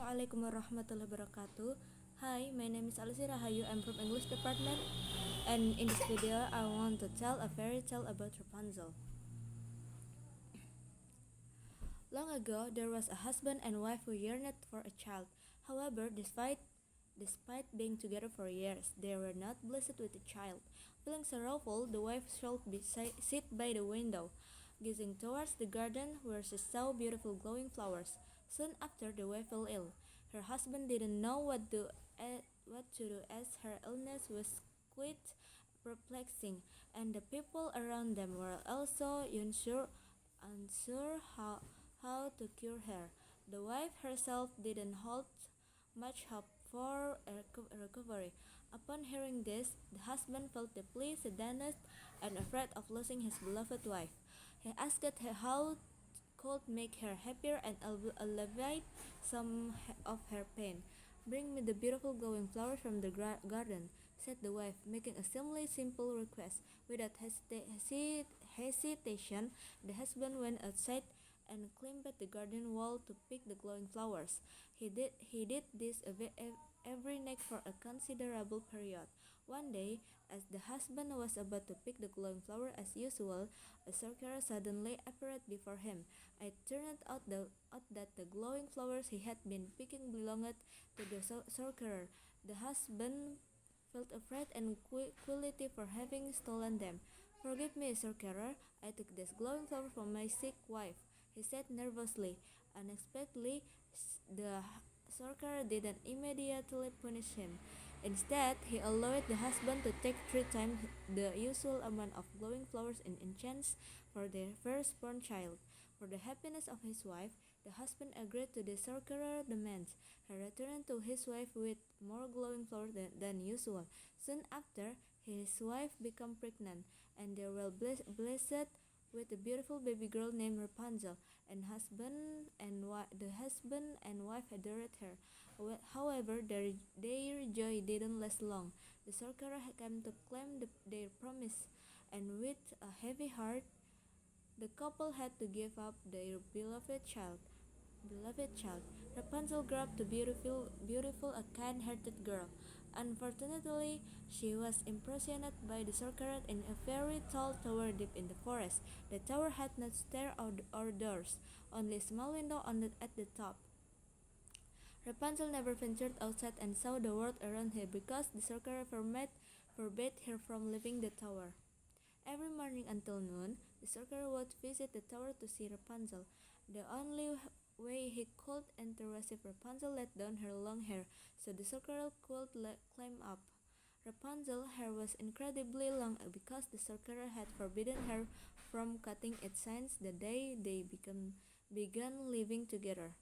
Assalamualaikum warahmatullahi wabarakatuh. Hi, my name is Alzhi Rahayu. I'm from English department, and in this video I want to tell a fairy tale about Rapunzel. Long ago, there was a husband and wife who yearned for a child. However, despite being together for years, they were not blessed with a child. Feeling sorrowful, the wife should sit by the window, gazing towards the garden where she saw beautiful glowing flowers. Soon after, the wife fell ill. Her husband didn't know what to do as her illness was quite perplexing, and the people around them were also unsure how to cure her. The wife herself didn't hold much hope for a recovery. Upon hearing this, the husband felt deeply saddened and afraid of losing his beloved wife. He asked her how could make her happier and alleviate some of her pain. "Bring me the beautiful glowing flowers from the garden," said the wife, making a seemingly simple request. Without hesitation, the husband went outside and climbed the garden wall to pick the glowing flowers. He did this every night for a considerable period. One day, as the husband was about to pick the glowing flower as usual, a sorcerer suddenly appeared before him. It turned out that the glowing flowers he had been picking belonged to the sorcerer. The husband felt afraid and guilty for having stolen them. "Forgive me, sorcerer. I took this glowing flower from my sick wife," he said nervously. Unexpectedly, the sorcerer didn't immediately punish him. Instead, he allowed the husband to take 3 times the usual amount of glowing flowers in exchange for their firstborn child. For the happiness of his wife, the husband agreed to the sorcerer's demands. He returned to his wife with more glowing flowers than usual. Soon after, his wife became pregnant, and they were blessed with a beautiful baby girl named Rapunzel, and the husband and wife adored her. However, their joy didn't last long. The sorcerer came to claim their promise, and with a heavy heart, the couple had to give up their beloved child. Rapunzel grew up to beautiful, a kind-hearted girl. Unfortunately, she was imprisoned by the sorcerer in a very tall tower deep in the forest. The tower had no stairs or doors, only a small window at the top. Rapunzel never ventured outside and saw the world around her because the sorcerer forbade her from leaving the tower. Every morning until noon, the sorcerer would visit the tower to see Rapunzel. The only way he could enter was if Rapunzel let down her long hair, so the sorcerer could climb up. Rapunzel's hair was incredibly long because the sorcerer had forbidden her from cutting it since the day they began living together.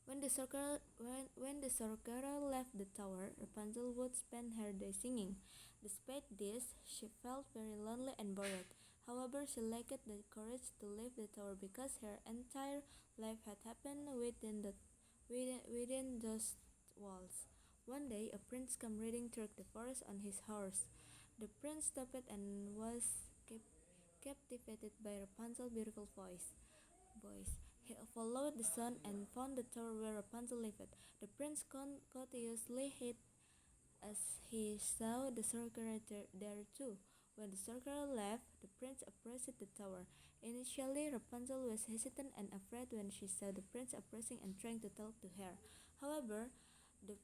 When the sorcerer left the tower, Rapunzel would spend her day singing. Despite this, she felt very lonely and bored. However, she lacked the courage to leave the tower because her entire life had happened within those walls. One day, a prince came riding through the forest on his horse. The prince stopped and was captivated by Rapunzel's beautiful voice. He followed the sun and found the tower where Rapunzel lived. The prince courteously hid as he saw the sorcerer there too. When the sorcerer left, the prince approached the tower. Initially, Rapunzel was hesitant and afraid when she saw the prince approaching and trying to talk to her. However, the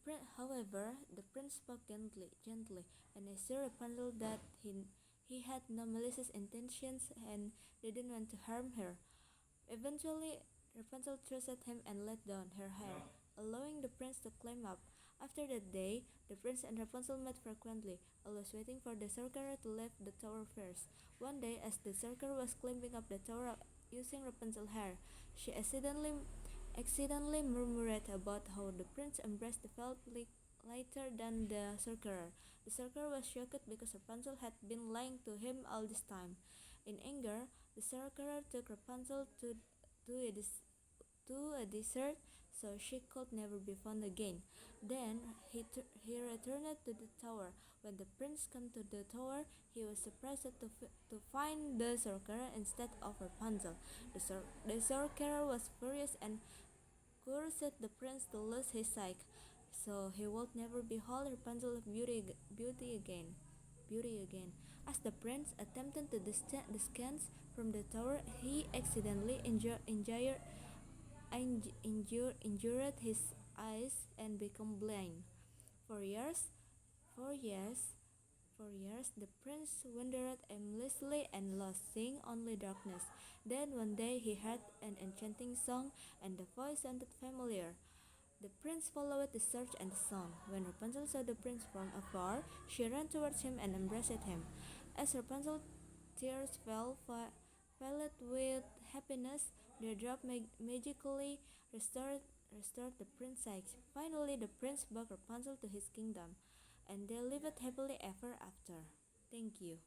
prince spoke gently and assured Rapunzel that he had no malicious intentions and didn't want to harm her. Eventually, Rapunzel trusted him and let down her hair, allowing the prince to climb up. After that day, the prince and Rapunzel met frequently, always waiting for the sorcerer to leave the tower first. One day, as the sorcerer was climbing up the tower using Rapunzel's hair, she accidentally murmured about how the prince embraced felt lighter than the sorcerer. The sorcerer was shocked because Rapunzel had been lying to him all this time. In anger, the sorcerer took Rapunzel to a desert so she could never be found again. Then he returned to the tower. When the prince came to the tower, he was surprised to find the sorcerer instead of Rapunzel. The sorcerer was furious and cursed the prince to lose his sight, so he would never behold Rapunzel's beauty again. As the prince attempted to descend from the tower, he accidentally injured his eyes and became blind. For years, for years, for years, the prince wandered aimlessly and lost, seeing only darkness. Then one day he heard an enchanting song, and the voice sounded familiar. The prince followed the search and the song. When Rapunzel saw the prince from afar, she ran towards him and embraced him. As Rapunzel's tears filled with happiness, the drop magically restored the prince's sight. Finally, the prince brought Rapunzel to his kingdom, and they lived happily ever after. Thank you.